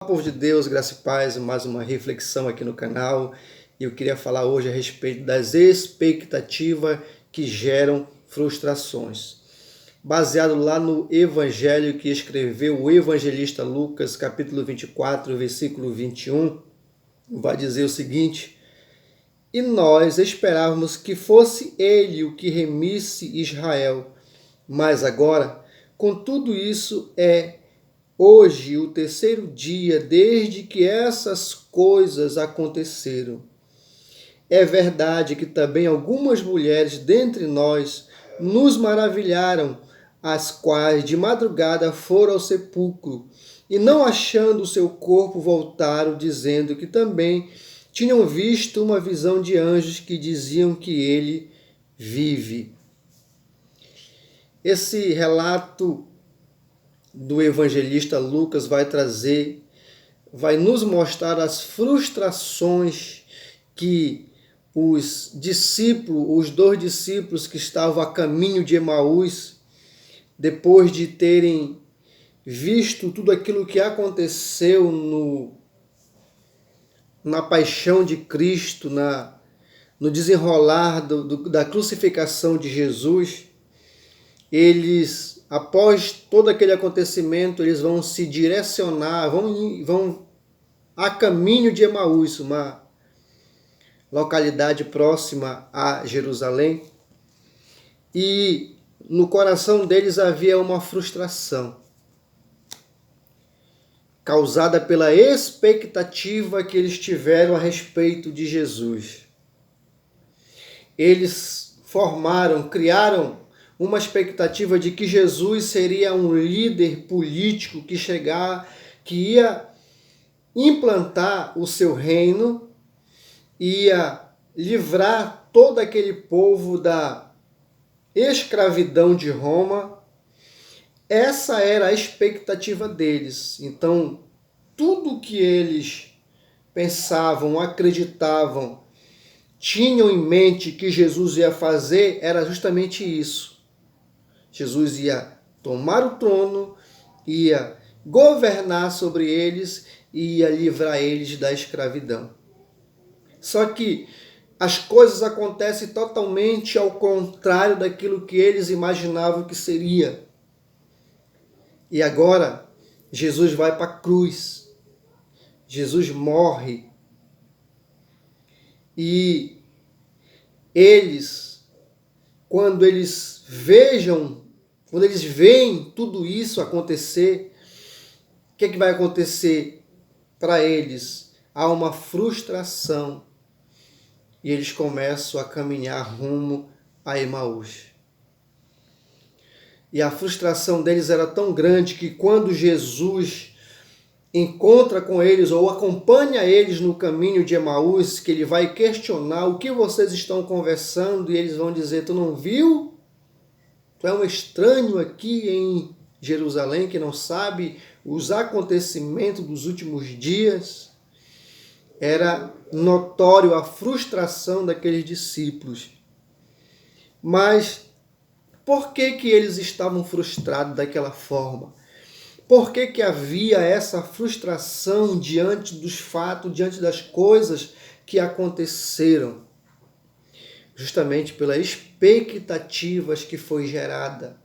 Povo de Deus, graça e paz, mais uma reflexão aqui no canal. E eu queria falar hoje a respeito das expectativas que geram frustrações. Baseado lá no evangelho que escreveu o evangelista Lucas, capítulo 24, versículo 21, vai dizer o seguinte: E nós esperávamos que fosse ele o que remisse Israel, mas agora, com tudo isso, hoje o terceiro dia desde que essas coisas aconteceram. É verdade que também algumas mulheres dentre nós nos maravilharam, as quais de madrugada foram ao sepulcro e, não achando o seu corpo, voltaram, dizendo que também tinham visto uma visão de anjos que diziam que ele vive. Esse relato do evangelista Lucas vai nos mostrar as frustrações que os dois discípulos que estavam a caminho de Emaús, depois de terem visto tudo aquilo que aconteceu na paixão de Cristo, no desenrolar da crucificação de Jesus, eles, após todo aquele acontecimento, eles vão se direcionar, vão a caminho de Emaús, uma localidade próxima a Jerusalém, e no coração deles havia uma frustração, causada pela expectativa que eles tiveram a respeito de Jesus. Eles criaram uma expectativa de que Jesus seria um líder político que ia implantar o seu reino, ia livrar todo aquele povo da escravidão de Roma. Essa era a expectativa deles. Então, tudo que eles pensavam, acreditavam, tinham em mente que Jesus ia fazer era justamente isso. Jesus ia tomar o trono, ia governar sobre eles e ia livrar eles da escravidão. Só que as coisas acontecem totalmente ao contrário daquilo que eles imaginavam que seria. E agora, Jesus vai para a cruz. Jesus morre. E eles, quando eles veem tudo isso acontecer, o que vai acontecer para eles? Há uma frustração. E eles começam a caminhar rumo a Emaús. E a frustração deles era tão grande que quando Jesus encontra com eles ou acompanha eles no caminho de Emaús, que ele vai questionar o que vocês estão conversando, e eles vão dizer: tu não viu? Tu é um estranho aqui em Jerusalém que não sabe os acontecimentos dos últimos dias. Era notório a frustração daqueles discípulos. Mas por que eles estavam frustrados daquela forma? Por que havia essa frustração diante dos fatos, diante das coisas que aconteceram? Justamente pelas expectativas que foi gerada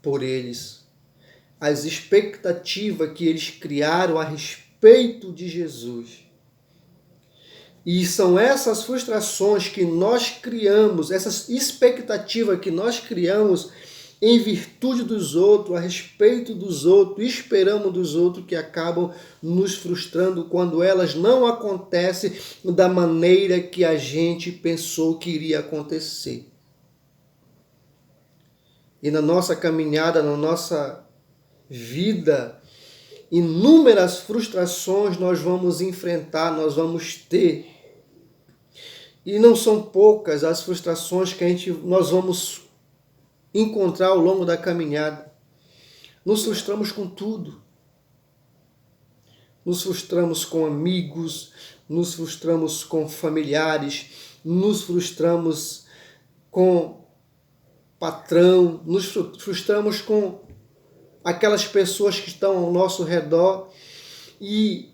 por eles. As expectativas que eles criaram a respeito de Jesus. E são essas frustrações que nós criamos, essas expectativas que nós criamos em virtude dos outros, a respeito dos outros, esperamos dos outros, que acabam nos frustrando quando elas não acontecem da maneira que a gente pensou que iria acontecer. E na nossa caminhada, na nossa vida, inúmeras frustrações nós vamos enfrentar, nós vamos ter. E não são poucas as frustrações que nós vamos encontrar ao longo da caminhada. Nos frustramos com tudo. Nos frustramos com amigos, nos frustramos com familiares, nos frustramos com patrão, nos frustramos com aquelas pessoas que estão ao nosso redor. E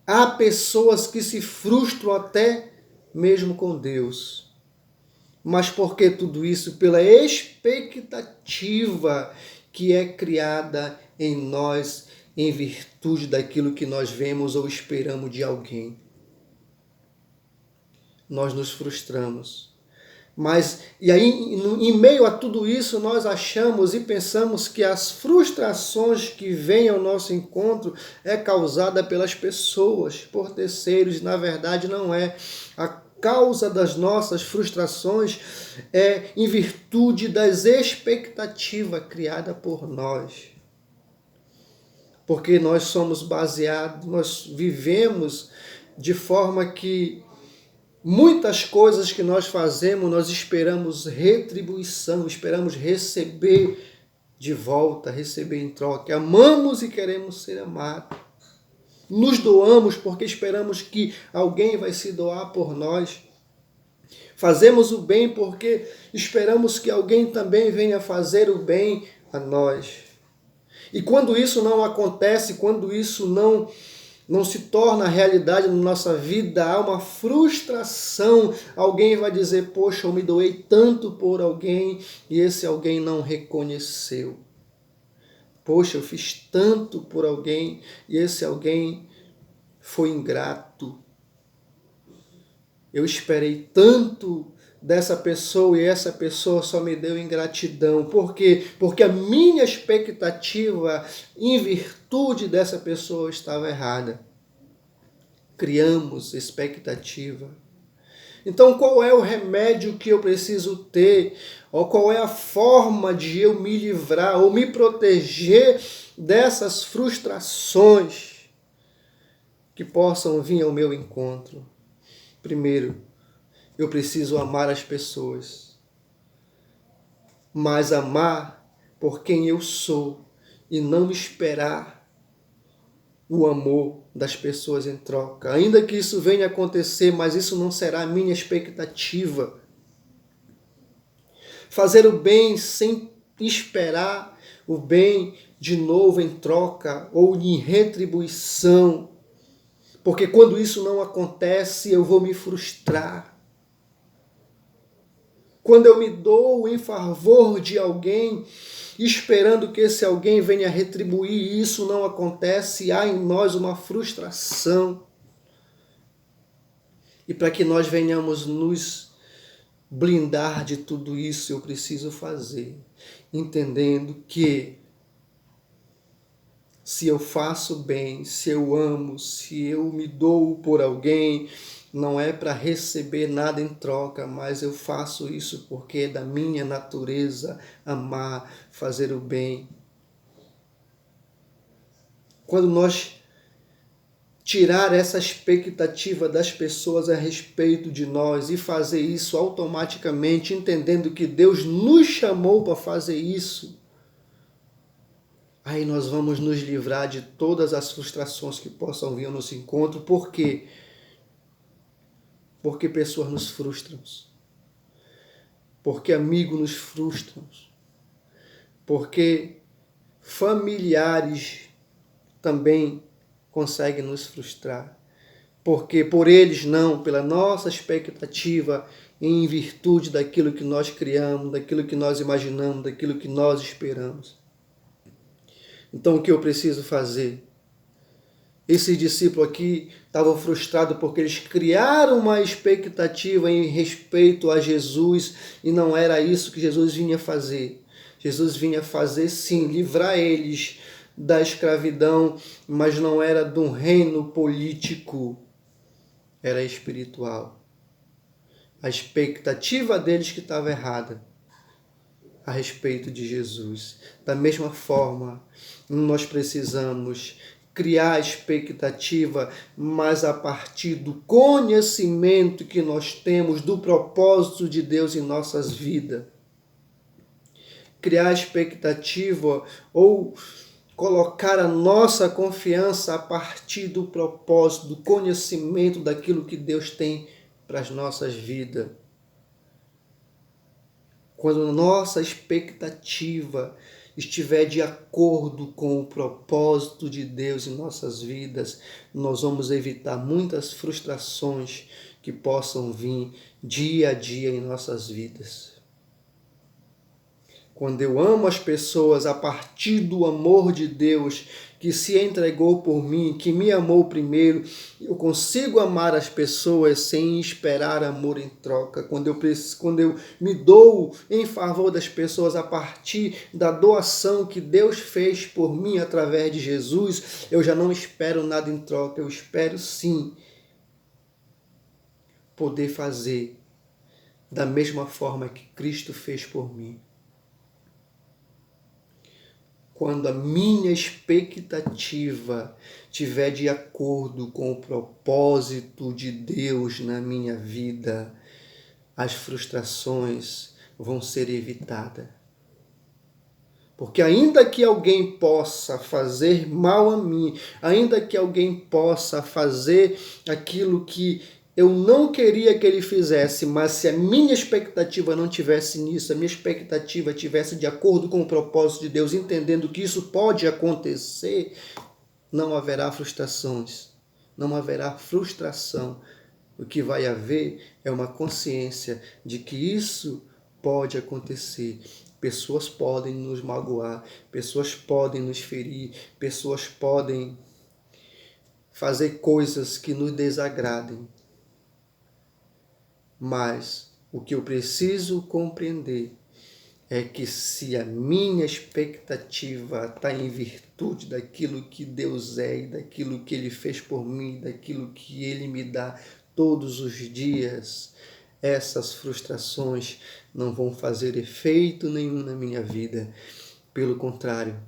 há pessoas que se frustram até mesmo com Deus. Mas por que tudo isso? Pela expectativa que é criada em nós em virtude daquilo que nós vemos ou esperamos de alguém. Nós nos frustramos. Mas, e aí, em meio a tudo isso, nós achamos e pensamos que as frustrações que vêm ao nosso encontro é causada pelas pessoas, por terceiros. Na verdade, não é. A causa das nossas frustrações é em virtude das expectativas criadas por nós. Porque nós somos baseados, nós vivemos de forma que muitas coisas que nós fazemos, nós esperamos retribuição, esperamos receber de volta, receber em troca. Amamos e queremos ser amados. Nos doamos porque esperamos que alguém vai se doar por nós. Fazemos o bem porque esperamos que alguém também venha fazer o bem a nós. E quando isso não acontece, quando isso não se torna realidade na nossa vida, há uma frustração. Alguém vai dizer, poxa, eu me doei tanto por alguém e esse alguém não reconheceu. Poxa, eu fiz tanto por alguém e esse alguém foi ingrato. Eu esperei tanto dessa pessoa e essa pessoa só me deu ingratidão. Por quê? Porque a minha expectativa em virtude dessa pessoa estava errada. Criamos expectativa. Então, qual é o remédio que eu preciso ter? Ou qual é a forma de eu me livrar ou me proteger dessas frustrações que possam vir ao meu encontro? Primeiro, eu preciso amar as pessoas, mas amar por quem eu sou e não esperar o amor das pessoas em troca. Ainda que isso venha a acontecer, mas isso não será a minha expectativa. Fazer o bem sem esperar o bem de novo em troca ou em retribuição. Porque quando isso não acontece, eu vou me frustrar. Quando eu me dou em favor de alguém, esperando que esse alguém venha retribuir, e isso não acontece, há em nós uma frustração. E para que nós venhamos nos blindar de tudo isso, eu preciso fazer, entendendo que se eu faço bem, se eu amo, se eu me dou por alguém, não é para receber nada em troca, mas eu faço isso porque é da minha natureza amar, fazer o bem. Quando nós tirar essa expectativa das pessoas a respeito de nós e fazer isso automaticamente, entendendo que Deus nos chamou para fazer isso, aí nós vamos nos livrar de todas as frustrações que possam vir ao nosso encontro. Por quê? Porque pessoas nos frustram. Porque amigos nos frustram. Porque familiares também conseguem nos frustrar. Porque por eles não, pela nossa expectativa, em virtude daquilo que nós criamos, daquilo que nós imaginamos, daquilo que nós esperamos. Então, o que eu preciso fazer? Esse discípulo aqui estava frustrado porque eles criaram uma expectativa em respeito a Jesus e não era isso que Jesus vinha fazer. Jesus vinha fazer, sim, livrar eles da escravidão, mas não era de um reino político, era espiritual. A expectativa deles que estava errada a respeito de Jesus. Da mesma forma, nós precisamos criar expectativa, mas a partir do conhecimento que nós temos do propósito de Deus em nossas vidas. Criar expectativa ou colocar a nossa confiança a partir do propósito, do conhecimento daquilo que Deus tem para as nossas vidas. Quando a nossa expectativa estiver de acordo com o propósito de Deus em nossas vidas, nós vamos evitar muitas frustrações que possam vir dia a dia em nossas vidas. Quando eu amo as pessoas a partir do amor de Deus, que se entregou por mim, que me amou primeiro, eu consigo amar as pessoas sem esperar amor em troca. Quando eu me dou em favor das pessoas a partir da doação que Deus fez por mim através de Jesus, eu já não espero nada em troca, eu espero sim poder fazer da mesma forma que Cristo fez por mim. Quando a minha expectativa estiver de acordo com o propósito de Deus na minha vida, as frustrações vão ser evitadas. Porque ainda que alguém possa fazer mal a mim, ainda que alguém possa fazer aquilo que eu não queria que ele fizesse, mas se a minha expectativa não tivesse nisso, a minha expectativa tivesse de acordo com o propósito de Deus, entendendo que isso pode acontecer, não haverá frustrações, não haverá frustração. O que vai haver é uma consciência de que isso pode acontecer. Pessoas podem nos magoar, pessoas podem nos ferir, pessoas podem fazer coisas que nos desagradem. Mas o que eu preciso compreender é que se a minha expectativa está em virtude daquilo que Deus é e daquilo que Ele fez por mim, daquilo que Ele me dá todos os dias, essas frustrações não vão fazer efeito nenhum na minha vida. Pelo contrário,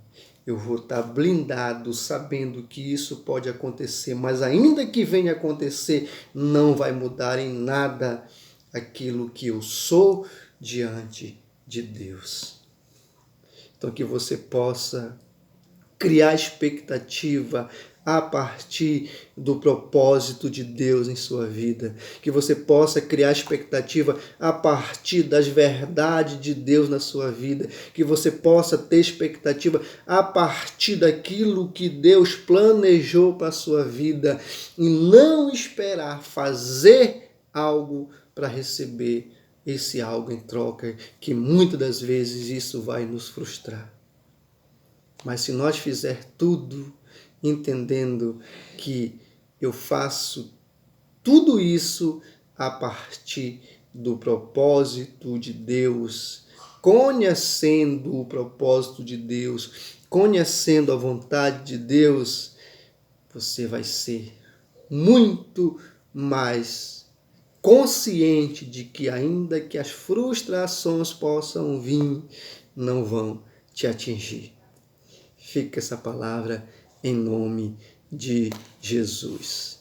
eu vou estar blindado sabendo que isso pode acontecer, mas ainda que venha acontecer, não vai mudar em nada aquilo que eu sou diante de Deus. Então que você possa criar expectativa a partir do propósito de Deus em sua vida. Que você possa criar expectativa a partir das verdades de Deus na sua vida. Que você possa ter expectativa a partir daquilo que Deus planejou para a sua vida. E não esperar fazer algo para receber esse algo em troca, que muitas das vezes isso vai nos frustrar. Mas se nós fizer tudo entendendo que eu faço tudo isso a partir do propósito de Deus, conhecendo o propósito de Deus, conhecendo a vontade de Deus, você vai ser muito mais consciente de que ainda que as frustrações possam vir, não vão te atingir. Fica essa palavra em nome de Jesus.